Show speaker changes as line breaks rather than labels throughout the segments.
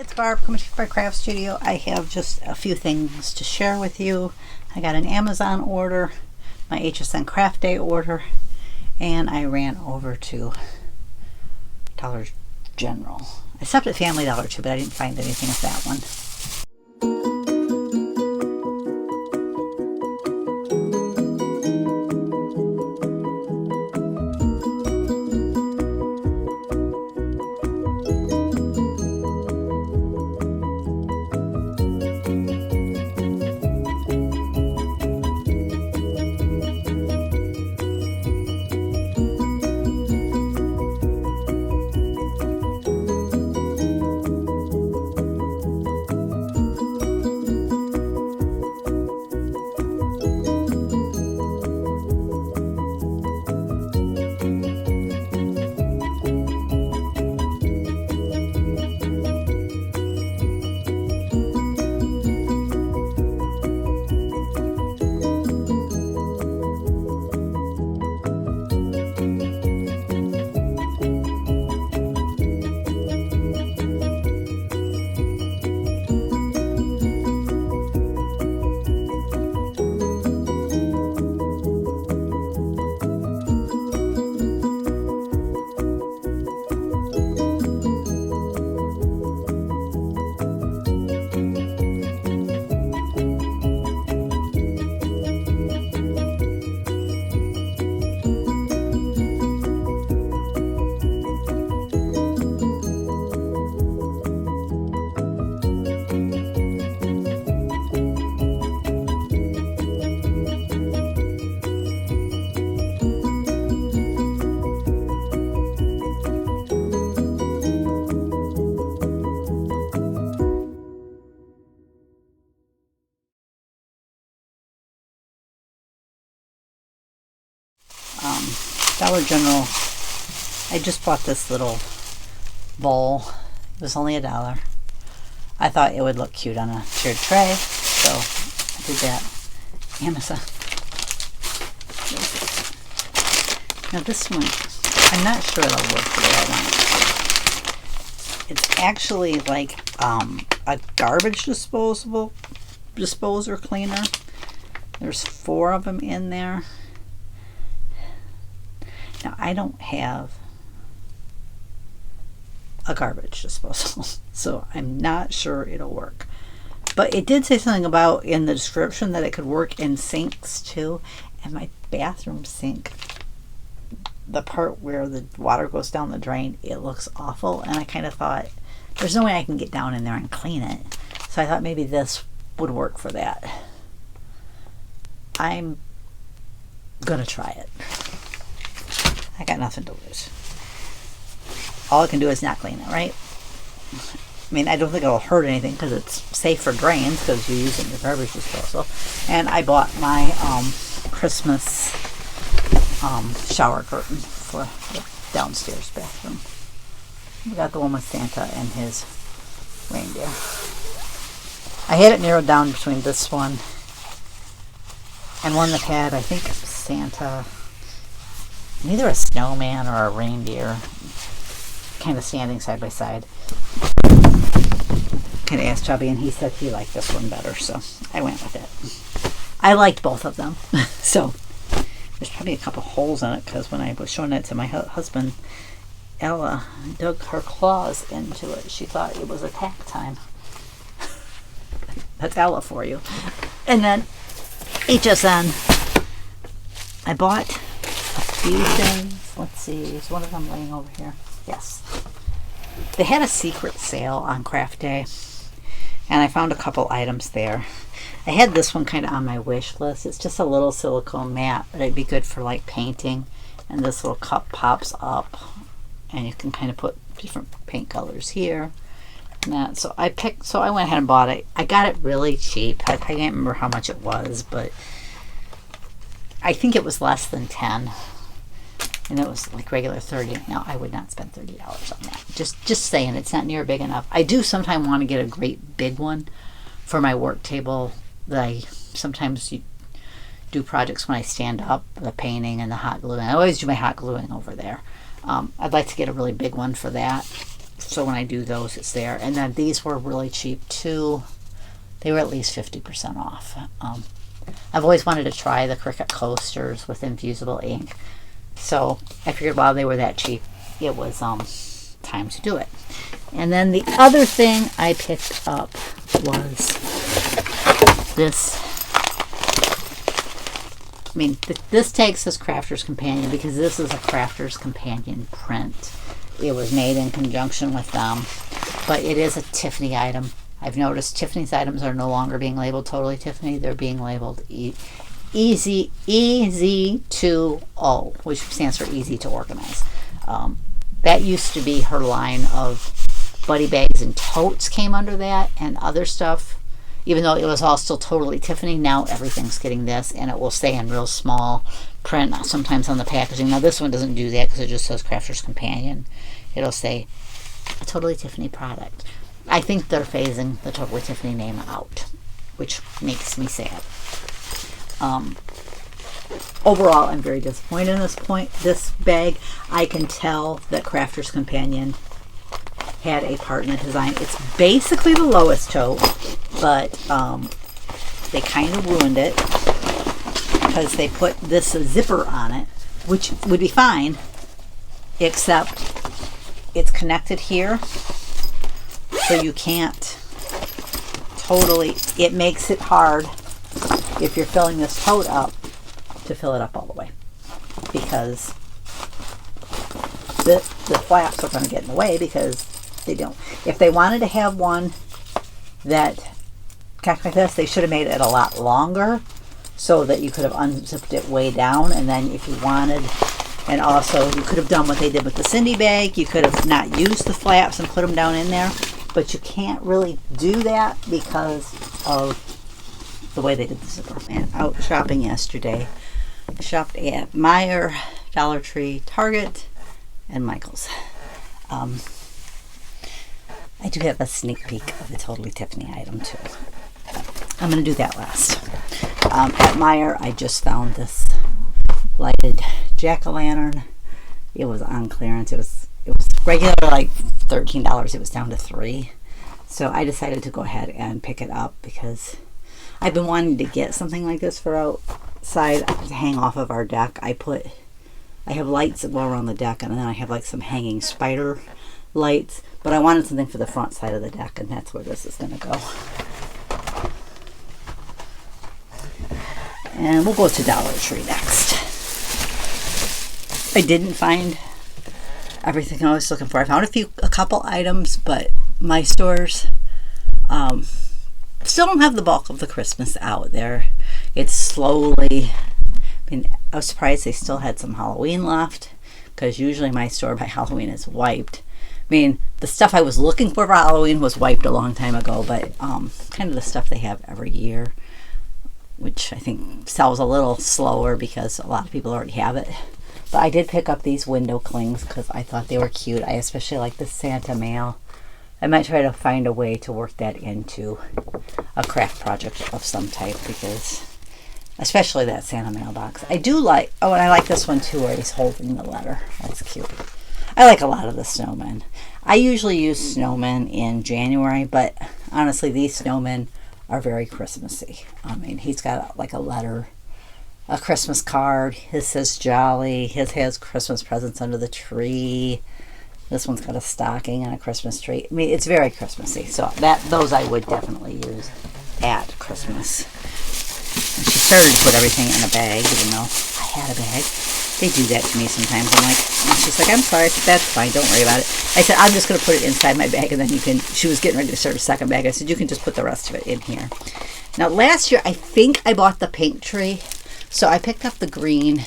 It's Barb coming to my craft studio. I have just a few things to share with you. I got an Amazon order, my HSN Craft Day order, and I ran over to Dollar General. I stopped at Family Dollar too, but I didn't find anything at that one. Dollar General, I just bought this little bowl. It was only $1. I thought it would look cute on a tiered tray, so I did that. Amazon. Now this one, I'm not sure it'll work the way I want it. It's actually like a garbage disposer cleaner. There's 4 of them in there. Now, I don't have a garbage disposal, so I'm not sure it'll work. But it did say something about in the description that it could work in sinks too. And my bathroom sink, the part where the water goes down the drain, it looks awful. And I kind of thought, there's no way I can get down in there and clean it. So I thought maybe this would work for that. I'm gonna try it. I got nothing to lose. All I can do is not clean it, right? I mean, I don't think it'll hurt anything because it's safe for drains because you use it in your garbage disposal. And I bought my Christmas shower curtain for the downstairs bathroom. We got the one with Santa and his reindeer. I had it narrowed down between this one and one that had, I think, Santa, either a snowman or a reindeer, kind of standing side by side. Kind of asked Chubby, and he said he liked this one better, so I went with it. I liked both of them, so there's probably a couple holes in it because when I was showing it to my husband, Ella dug her claws into it. She thought it was attack time. That's Ella for you. And then HSN, I bought a few things. Let's see, is one of them laying over here? Yes. They had a secret sale on Craft Day, and I found a couple items there. I had this one kind of on my wish list. It's just a little silicone mat, but it'd be good for like painting. And this little cup pops up, and you can kind of put different paint colors here. And that. So I went ahead and bought it. I got it really cheap. I can't remember how much it was, but I think it was less than 10. And it was like regular 30. Now, I would not spend $30 on that. Just saying, it's not near big enough. I do sometimes want to get a great big one for my work table that I sometimes do projects when I stand up, the painting and the hot gluing. I always do my hot gluing over there. I'd like to get a really big one for that. so when I do those, it's there. And then these were really cheap too. They were at least 50% off. I've always wanted to try the Cricut coasters with infusible ink, so I figured while they were that cheap, it was time to do it. And then the other thing I picked up was this. I mean, this tag says Crafter's Companion because this is a Crafter's Companion print. It was made in conjunction with them, but it is a Tiffany item. I've noticed Tiffany's items are no longer being labeled Totally Tiffany. They're being labeled Easy to O, which stands for Easy to Organize. That used to be her line of buddy bags and totes came under that, and other stuff. Even though it was all still Totally Tiffany, now everything's getting this, and it will stay in real small print sometimes on the packaging. Now this one doesn't do that because it just says Crafter's Companion. It'll say a Totally Tiffany product. I think they're phasing the Totally Tiffany name out, which makes me sad. Overall, I'm very disappointed in this bag. I can tell that Crafter's Companion had a part in the design. It's basically the lowest tote, but they kind of ruined it because they put this zipper on it, which would be fine, except it's connected here, so you can't totally, it makes it hard if you're filling this tote up to fill it up all the way, because the flaps are going to get in the way because they don't. If they wanted to have one that kind of like this, they should have made it a lot longer so that you could have unzipped it way down, and then if you wanted, and also you could have done what they did with the Cindy bag, you could have not used the flaps and put them down in there, but you can't really do that because of the way they did the zipper. And out shopping yesterday, I shopped at Meijer, Dollar Tree, Target, and Michael's. I do have a sneak peek of the Totally Tiffany item too. I'm going to do that last. At Meijer, I just found this lighted jack-o'-lantern. It was on clearance. It was regular like $13. It was down to $3. So I decided to go ahead and pick it up because I've been wanting to get something like this for outside to hang off of our deck. I have lights that go around the deck, and then I have like some hanging spider lights, but I wanted something for the front side of the deck, and that's where this is going to go. And we'll go to Dollar Tree next. I didn't find everything I was looking for. I found a couple items, but my stores still don't have the bulk of the Christmas out there. It's slowly, I was surprised they still had some Halloween left, because usually my store by Halloween is wiped. The stuff I was looking for Halloween was wiped a long time ago, but kind of the stuff they have every year, which I think sells a little slower because a lot of people already have it. But I did pick up these window clings because I thought they were cute. I especially like the Santa mail. I might try to find a way to work that into a craft project of some type, because especially that Santa mailbox. I do like, and I like this one too where he's holding the letter. That's cute. I like a lot of the snowmen. I usually use snowmen in January, but honestly these snowmen are very Christmassy. He's got like a letter, a Christmas card. His says Jolly. His has Christmas presents under the tree. This one's got a stocking and a Christmas tree. It's very Christmassy. So those I would definitely use at Christmas. And she started to put everything in a bag, even though I had a bag. They do that to me sometimes. And she's like, I'm sorry. I said, that's fine. Don't worry about it. I said, I'm just going to put it inside my bag, and then you can, she was getting ready to start a second bag. I said, you can just put the rest of it in here. Now, last year, I think I bought the pink tree. So I picked up the green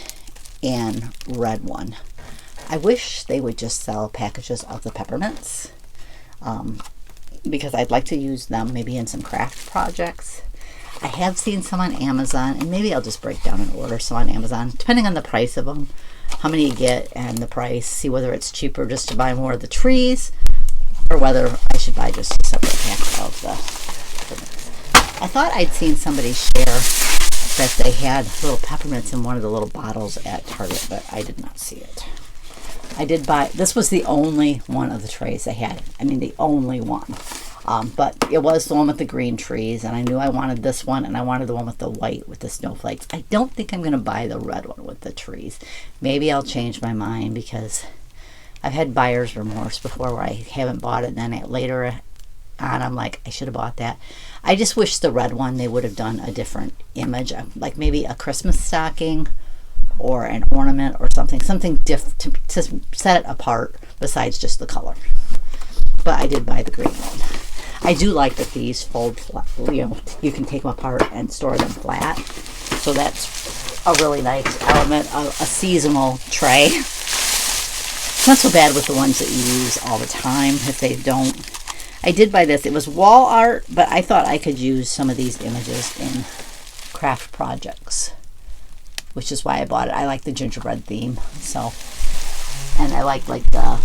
and red one. I wish they would just sell packages of the peppermints, because I'd like to use them maybe in some craft projects. I have seen some on Amazon, and maybe I'll just break down and order some on Amazon, depending on the price of them, how many you get and the price, see whether it's cheaper just to buy more of the trees or whether I should buy just a separate pack of the peppermints. I thought I'd seen somebody share that they had little peppermints in one of the little bottles at Target, but I did not see it. I did buy, this was the only one of the trays they had. I mean, the only one. But it was the one with the green trees, and I knew I wanted this one, and I wanted the one with the white with the snowflakes. I don't think I'm going to buy the red one with the trees. Maybe I'll change my mind, because I've had buyer's remorse before where I haven't bought it, and then later on I'm like, I should have bought that. I just wish the red one, they would have done a different image, like maybe a Christmas stocking or an ornament or something different to set it apart besides just the color. But I did buy the green one. I do like that these fold flat, you can take them apart and store them flat. So that's a really nice element of a seasonal tray. It's not so bad with the ones that you use all the time if they don't. I did buy this. It was wall art, but I thought I could use some of these images in craft projects, which is why I bought it. I like the gingerbread theme, so, and I like the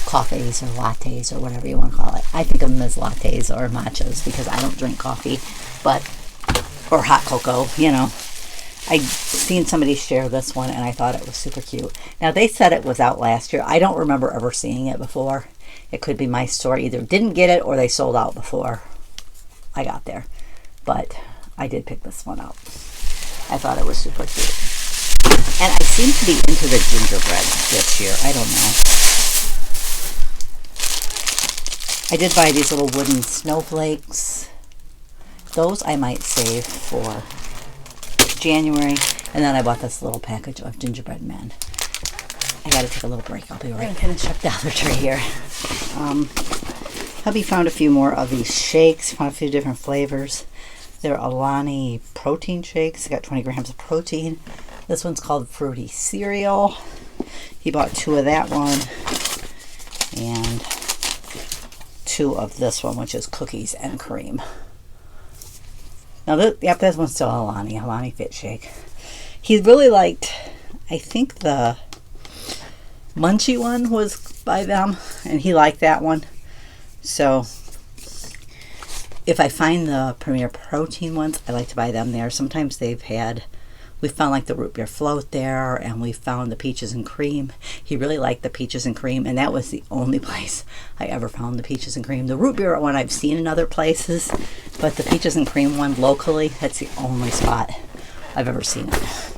coffees or lattes or whatever you want to call it. I think of them as lattes or matchas because I don't drink coffee, but, or hot cocoa, you know. I'd seen somebody share this one and I thought it was super cute. Now they said it was out last year. I don't remember ever seeing it before. It could be my store either didn't get it or they sold out before I got there. But I did pick this one up. I thought it was super cute. And I seem to be into the gingerbread this year. I don't know. I did buy these little wooden snowflakes. Those I might save for January. And then I bought this little package of gingerbread men. I gotta take a little break. I'll be right back. Finish up the other tray here. Hubby found a few more of these shakes. Found a few different flavors. They're Alani protein shakes. They got 20 grams of protein. This one's called Fruity Cereal. He bought 2 of that one. And 2 of this one, which is cookies and cream. Now, this one's still Alani Fit Shake. He really liked, I think the Munchie one was by them, and he liked that one. So, if I find the Premier Protein ones, I like to buy them there. Sometimes we found like the root beer float there, and we found the peaches and cream. He really liked the peaches and cream, and that was the only place I ever found the peaches and cream. The root beer one I've seen in other places, but the peaches and cream one locally, that's the only spot I've ever seen it.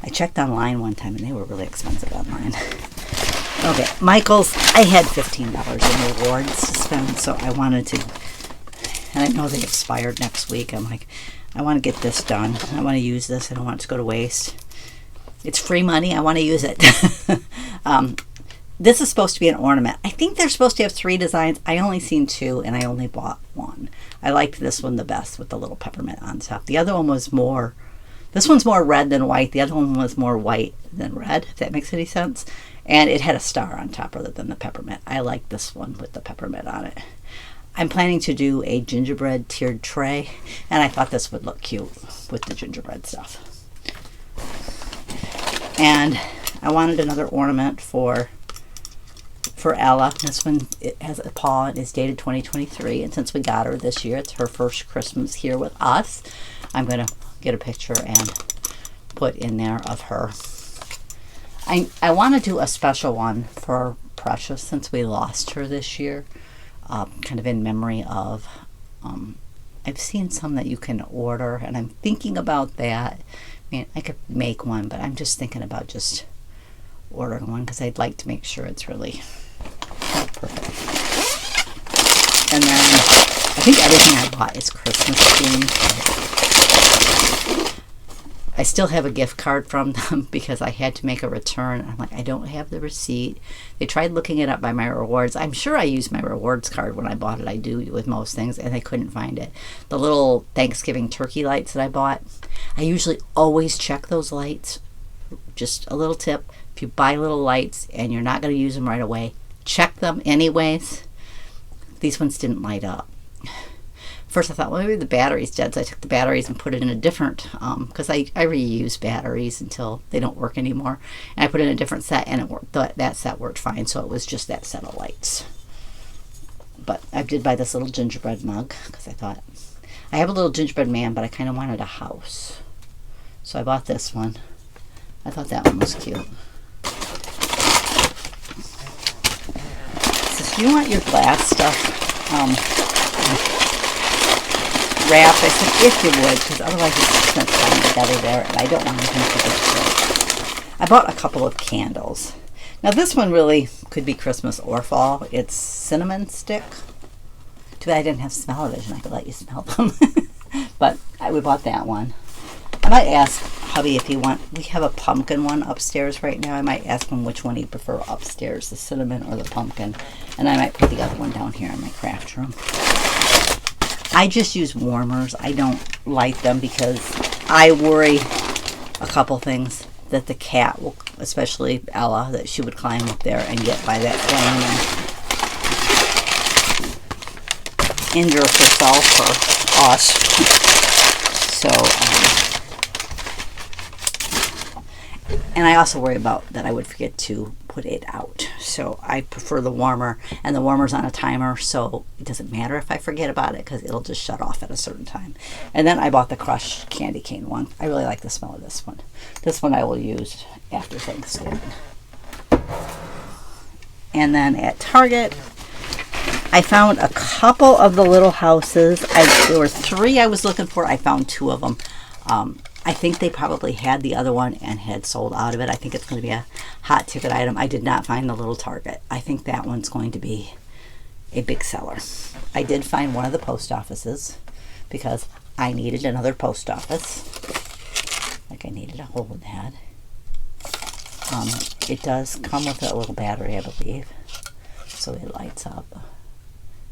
I checked online one time, and they were really expensive online. Okay, Michael's, I had $15 in rewards to spend, so I wanted to, and I know they expired next week. I'm like, I want to get this done. I want to use this. I don't want it to go to waste. It's free money. I want to use it. This is supposed to be an ornament. I think they're supposed to have 3 designs. I only seen 2, and I only bought 1. I liked this one the best with the little peppermint on top. The other one was more, this one's more red than white. The other one was more white than red, if that makes any sense. And it had a star on top rather than the peppermint. I like this one with the peppermint on it. I'm planning to do a gingerbread tiered tray, and I thought this would look cute with the gingerbread stuff. And I wanted another ornament for Ella. This one, it has a paw and is dated 2023, and since we got her this year, it's her first Christmas here with us. I'm going to get a picture and put in there of her. I want to do a special one for Precious since we lost her this year. Kind of in memory of, I've seen some that you can order, and I'm thinking about that. I mean, I could make one, but I'm just thinking about just ordering one because I'd like to make sure it's really perfect. And then I think everything I bought is Christmas themed. I still have a gift card from them because I had to make a return. I'm like, I don't have the receipt. They tried looking it up by my rewards. I'm sure I used my rewards card when I bought it. I do with most things, and they couldn't find it. The little Thanksgiving turkey lights that I bought, I usually always check those lights. Just a little tip, if you buy little lights and you're not going to use them right away, check them anyways. These ones didn't light up. First I thought, well, maybe the battery's dead, so I took the batteries and put it in a different, because I reuse batteries until they don't work anymore. And I put it in a different set, and it worked. That set worked fine, so it was just that set of lights. But I did buy this little gingerbread mug, because I thought, I have a little gingerbread man, but I kind of wanted a house. So I bought this one. I thought that one was cute. you want your glass stuff wrapped? I said, if you would, because otherwise it's going to time together there, and I don't want anything to destroy. I bought a couple of candles. Now this one really could be Christmas or fall. It's cinnamon stick. Too bad I didn't have smell-o-vision. I could let you smell them. But we bought that one. I might ask hubby if he want. We have a pumpkin one upstairs right now. I might ask him which one he'd prefer upstairs, the cinnamon or the pumpkin. And I might put the other one down here in my craft room. I just use warmers. I don't light them because I worry a couple things. That the cat will, especially Ella, that she would climb up there and get by that flame and injure herself or us. So, and I also worry about that I would forget to put it out. So I prefer the warmer, and the warmer's on a timer, so it doesn't matter if I forget about it because it'll just shut off at a certain time. And then I bought the crushed candy cane one. I really like the smell of this one. This one I will use after Thanksgiving. And then at Target, I found a couple of the little houses. There were 3 I was looking for. I found 2 of them. I think they probably had the other one and had sold out of it. I think it's going to be a hot ticket item. I did not find the little Target. I think that one's going to be a big seller. I did find one of the post offices because I needed another post office. Like I needed a hole in that. It does come with a little battery, I believe. So it lights up.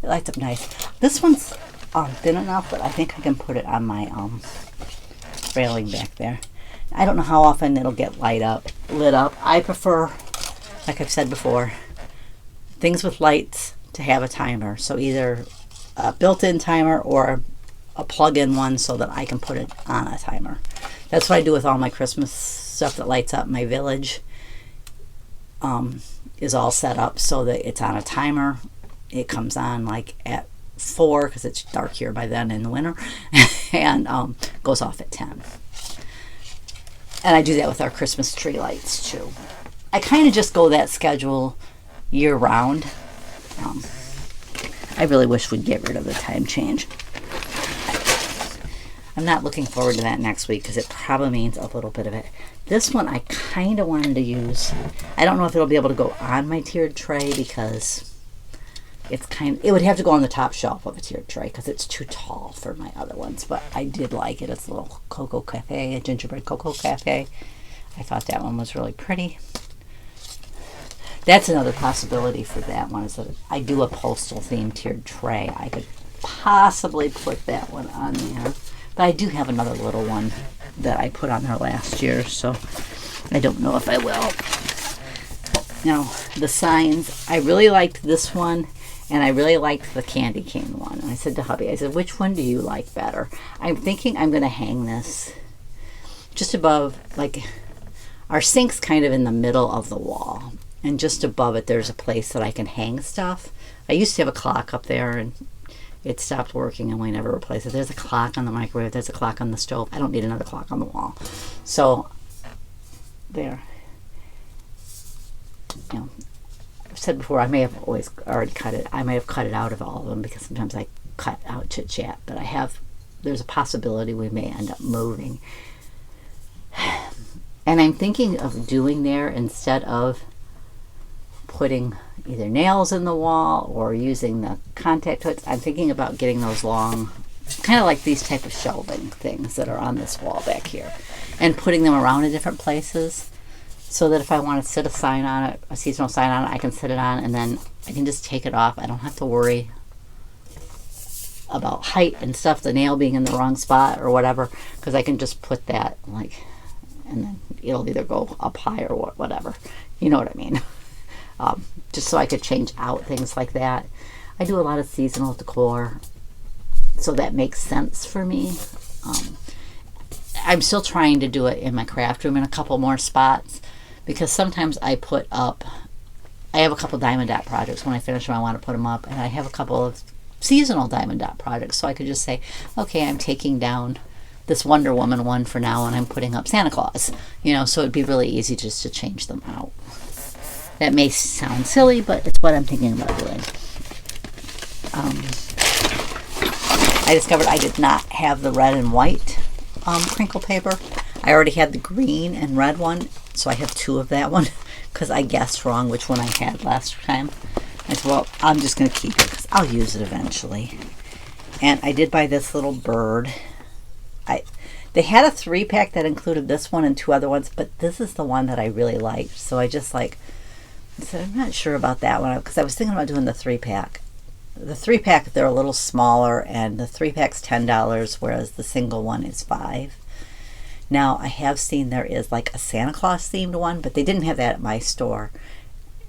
It lights up nice. This one's thin enough, but I think I can put it on my railing back there. I don't know how often it'll get lit up. I prefer, like I've said before, things with lights to have a timer. So either a built-in timer or a plug-in one so that I can put it on a timer. That's what I do with all my Christmas stuff that lights up. My village is all set up so that it's on a timer. It comes on like at 4 because it's dark here by then in the winter, and goes off at 10. And I do that with our Christmas tree lights too. I kind of just go that schedule year round. I really wish we'd get rid of the time change. I'm not looking forward to that next week because it probably means a little bit of it. This one I kind of wanted to use. I don't know if it'll be able to go on my tiered tray because it would have to go on the top shelf of a tiered tray because it's too tall for my other ones. But I did like it. It's a little cocoa cafe, a gingerbread cocoa cafe. I thought that one was really pretty. That's another possibility for that one is that I do a postal themed tiered tray. I could possibly put that one on there. But I do have another little one that I put on there last year, so I don't know if I will. Now, the signs, I really liked this one, and I really liked the candy cane one. And I said to hubby, I said, which one do you like better? I'm thinking I'm going to hang this just above, like, our sink's kind of in the middle of the wall. And just above it, there's a place that I can hang stuff. I used to have a clock up there, and it stopped working, and we never replaced it. There's a clock on the microwave. There's a clock on the stove. I don't need another clock on the wall. So, there. You know, I've said before, I may have always already cut it. I may have cut it out of all of them because sometimes I cut out chit chat. But there's a possibility we may end up moving. And I'm thinking of doing there, instead of putting either nails in the wall or using the contact hooks, I'm thinking about getting those long, kind of like these type of shelving things that are on this wall back here, and putting them around in different places so that if I want to sit a sign on it, a seasonal sign on it, I can sit it on and then I can just take it off. I don't have to worry about height and stuff, the nail being in the wrong spot or whatever, because I can just put that like, and then it'll either go up high or whatever. You know what I mean? Just so I could change out things like that. I do a lot of seasonal decor, so that makes sense for me. I'm still trying to do it in my craft room in a couple more spots, because sometimes I have a couple diamond dot projects. When I finish them, I want to put them up, and I have a couple of seasonal diamond dot projects, so I could just say, okay, I'm taking down this Wonder Woman one for now, and I'm putting up Santa Claus, so it'd be really easy just to change them out. That may sound silly, but it's what I'm thinking about doing. I discovered I did not have the red and white crinkle paper. I already had the green and red one, so I have 2 of that one because I guessed wrong which one I had last time. I said, well, I'm just going to keep it because I'll use it eventually. And I did buy this little bird. They had a 3-pack that included this one and 2 other ones, but this is the one that I really liked. So I just I said, I'm not sure about that one because I was thinking about doing the 3-pack. The 3-pack, they're a little smaller, and the 3-pack's $10, whereas the single one is $5. Now, I have seen there is like a Santa Claus themed one, but they didn't have that at my store.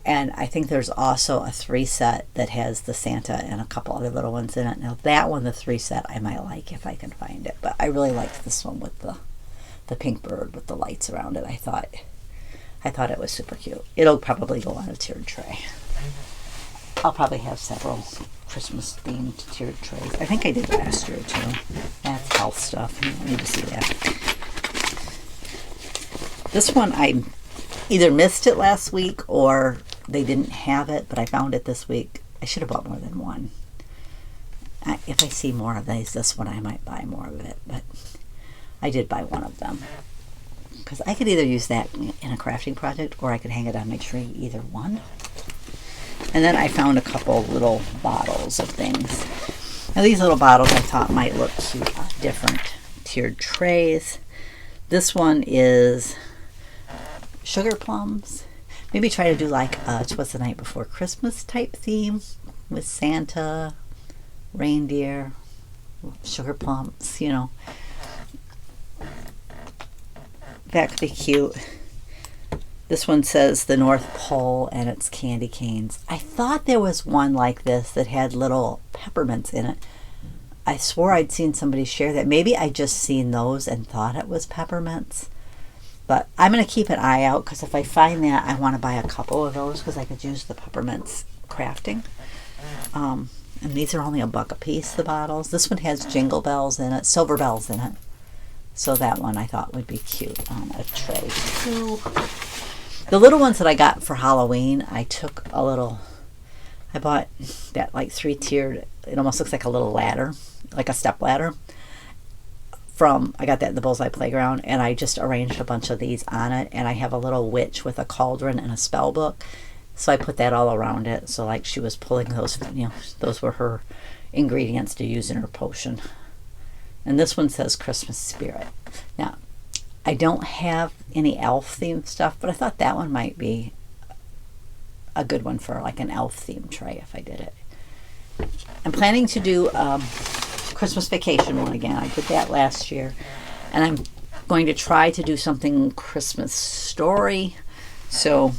And I think there's also a 3-set that has the Santa and a couple other little ones in it. Now, that one, the 3-set, I might like if I can find it. But I really liked this one with the pink bird with the lights around it. I thought it was super cute. It'll probably go on a tiered tray. I'll probably have several Christmas themed tiered trays. I think I did last year too. That's health stuff. You don't need to see that. This one, I either missed it last week or they didn't have it, but I found it this week. I should have bought more than one. If I see more of this one, I might buy more of it, but I did buy one of them. Because I could either use that in a crafting project or I could hang it on my tree, either one. And then I found a couple little bottles of things. Now these little bottles I thought might look cute on different tiered trays. This one is sugar plums. Maybe try to do like a Twas the Night Before Christmas type theme with Santa, reindeer, sugar plums, you know. That could be cute. This one says the North Pole and it's candy canes. I thought there was one like this that had little peppermints in it. I swore I'd seen somebody share that. Maybe I just seen those and thought it was peppermints. But I'm going to keep an eye out because if I find that, I want to buy a couple of those because I could use the peppermints crafting. And these are only $1 a piece, the bottles. This one has jingle bells in it, silver bells in it. So that one I thought would be cute on a tray too. The little ones that I got for Halloween, I bought that like 3-tiered, it almost looks like a little ladder, like a step ladder. I got that in the Bullseye Playground, and I just arranged a bunch of these on it, and I have a little witch with a cauldron and a spell book. So I put that all around it. So like she was pulling those, those were her ingredients to use in her potion. And this one says Christmas Spirit. Now, I don't have any elf themed stuff, but I thought that one might be a good one for like an elf themed tray if I did it. I'm planning to do Christmas Vacation one again. I did that last year, and I'm going to try to do something Christmas Story. So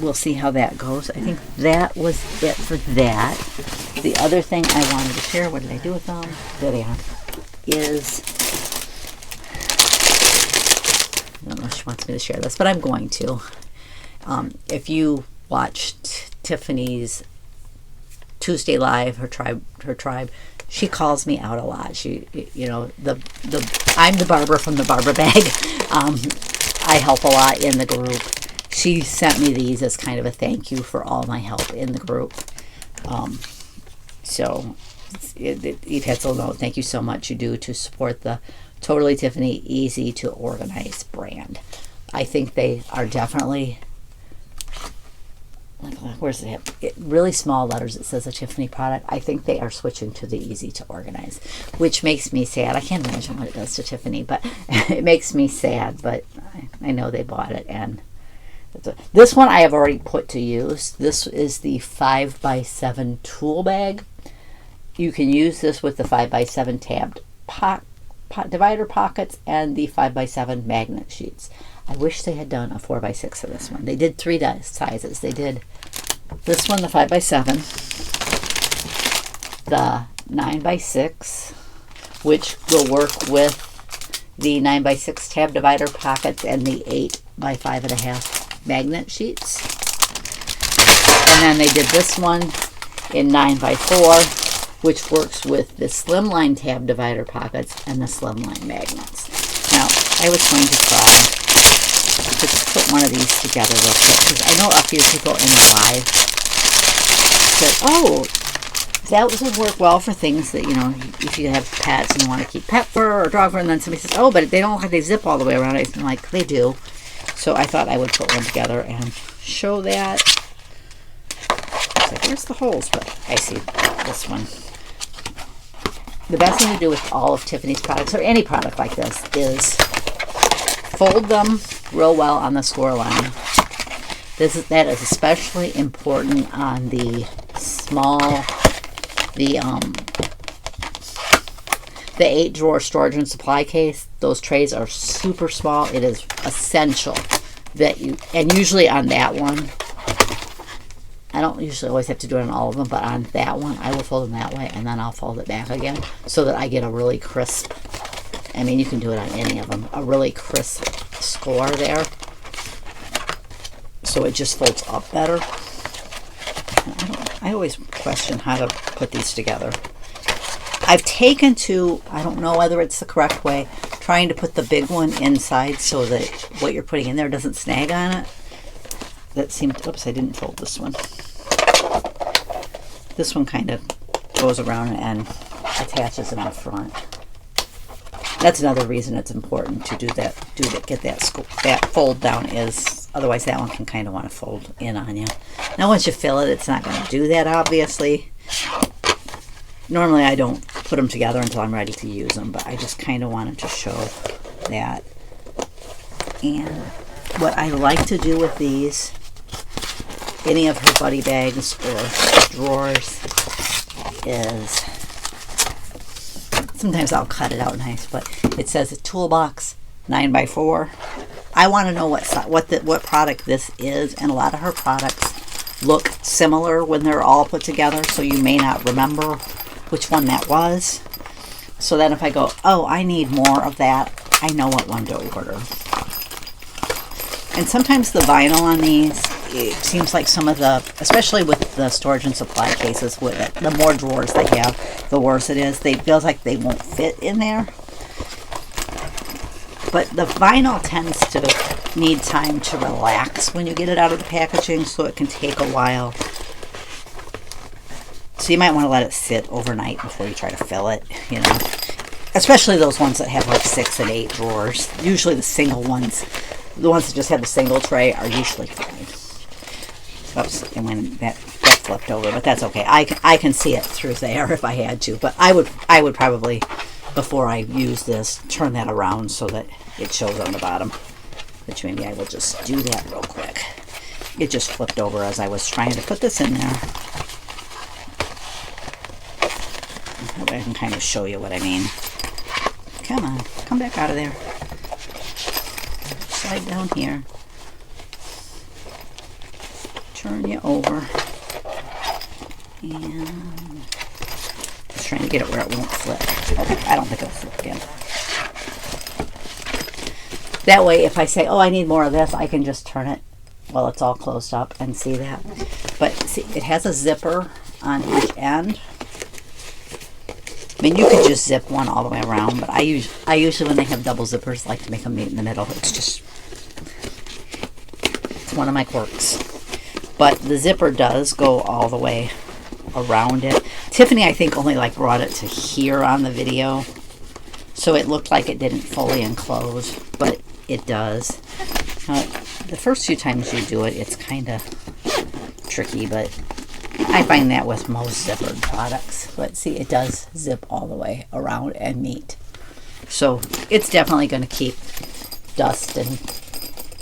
we'll see how that goes. I think that was it for that. The other thing I wanted to share, what did I do with them? There they are. I don't know if she wants me to share this, but I'm going to. If you watched Tiffany's Tuesday Live, her tribe, she calls me out a lot. She, I'm the Barbara from the Barbara Bag. I help a lot in the group. She sent me these as kind of a thank you for all my help in the group. So you've had to know, thank you so much you do to support the Totally Tiffany Easy to Organize brand. I think they are definitely, where's it? Really small letters. It says a Tiffany product. I think they are switching to the Easy to Organize, which makes me sad. I can't imagine what it does to Tiffany, but it makes me sad. But I know they bought it, and this one I have already put to use. This is the 5x7 tool bag. You can use this with the 5x7 tabbed divider pockets and the 5x7 magnet sheets. I wish they had done a 4x6 of this one. They did 3 sizes. They did this one, the 5x7, the 9x6, which will work with the 9x6 tab divider pockets and the 8x5.5 magnet sheets. And then they did this one in 9x4, which works with the slimline tab divider pockets and the slimline magnets. Now, I was going to try to put one of these together real quick, because I know a few people in the live said, oh, that would work well for things that, you know, if you have pets and you want to keep pet fur or dog fur, and then somebody says, oh, but they don't look like they zip all the way around. I'm like, they do. So I thought I would put one together and show that. It's like, where's the holes? But I see this one. The best thing to do with all of Tiffany's products, or any product like this, is fold them real well on the score line. That is especially important on the small, the 8-drawer storage and supply case. Those trays are super small. It is essential that you, and usually on that one, I don't usually always have to do it on all of them, but on that one, I will fold them that way, and then I'll fold it back again so that I get a really crisp, I mean, you can do it on any of them, a really crisp score there. So it just folds up better. I always question how to put these together. I've taken to, I don't know whether it's the correct way, trying to put the big one inside so that what you're putting in there doesn't snag on it. That seemed, oops, I didn't fold this one. This one kind of goes around and attaches in the front. That's another reason it's important to do that, get that fold down, is otherwise that one can kind of want to fold in on you. Now once you fill it, it's not going to do that, obviously. Normally I don't put them together until I'm ready to use them, but I just kind of wanted to show that. And what I like to do with these, any of her buddy bags or drawers, is sometimes I'll cut it out nice, but it says a toolbox 9x4. I want to know what product this is, and a lot of her products look similar when they're all put together, so you may not remember which one that was. So then if I go, oh, I need more of that, I know what one to order. And sometimes the vinyl on these, it seems like some of the, especially with the storage and supply cases, with it, the more drawers they have, the worse it is. They feel like they won't fit in there. But the vinyl tends to need time to relax when you get it out of the packaging, so it can take a while. So you might want to let it sit overnight before you try to fill it, you know. Especially those ones that have like 6 and 8 drawers. Usually the single ones, the ones that just have the single tray, are usually fine. Oops, and when that flipped over, but that's okay. I can see it through there if I had to, but I would probably, before I use this, turn that around so that it shows on the bottom. Which maybe I will just do that real quick. It just flipped over as I was trying to put this in there. That way I can kind of show you what I mean. Come on, come back out of there. Slide down here. Turn you over. And just trying to get it where it won't flip. Okay, I don't think it'll flip again. That way, if I say, oh, I need more of this, I can just turn it while it's all closed up and see that. But see, it has a zipper on each end. I mean, you could just zip one all the way around, but I usually, when they have double zippers, like to make them meet in the middle. It's one of my quirks. But the zipper does go all the way around it. Tiffany, I think, only like brought it to here on the video, so it looked like it didn't fully enclose, but it does. The first few times you do it, it's kind of tricky, but I find that with most zippered products. But see, it does zip all the way around and meet. So it's definitely going to keep dust and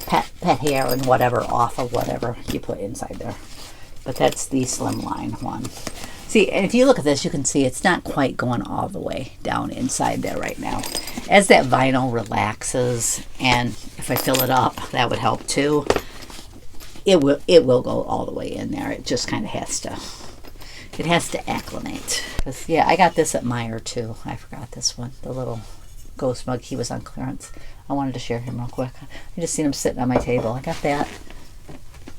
pet hair and whatever off of whatever you put inside there. But that's the Slimline one. See, and if you look at this, you can see it's not quite going all the way down inside there right now. As that vinyl relaxes, and if I fill it up, that would help too. It will go all the way in there. It just kind of has to acclimate. 'Cause, yeah, I got this at Meijer too. I forgot this one, the little ghost mug. He was on clearance. I wanted to share him real quick. I just seen him sitting on my table. I got that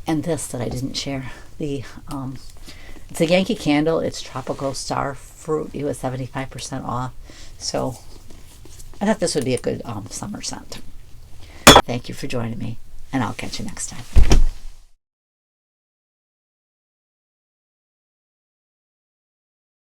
and this that I didn't share. It's a Yankee Candle. It's Tropical Star Fruit. It was 75% off. So I thought this would be a good summer scent. Thank you for joining me, and I'll catch you next time.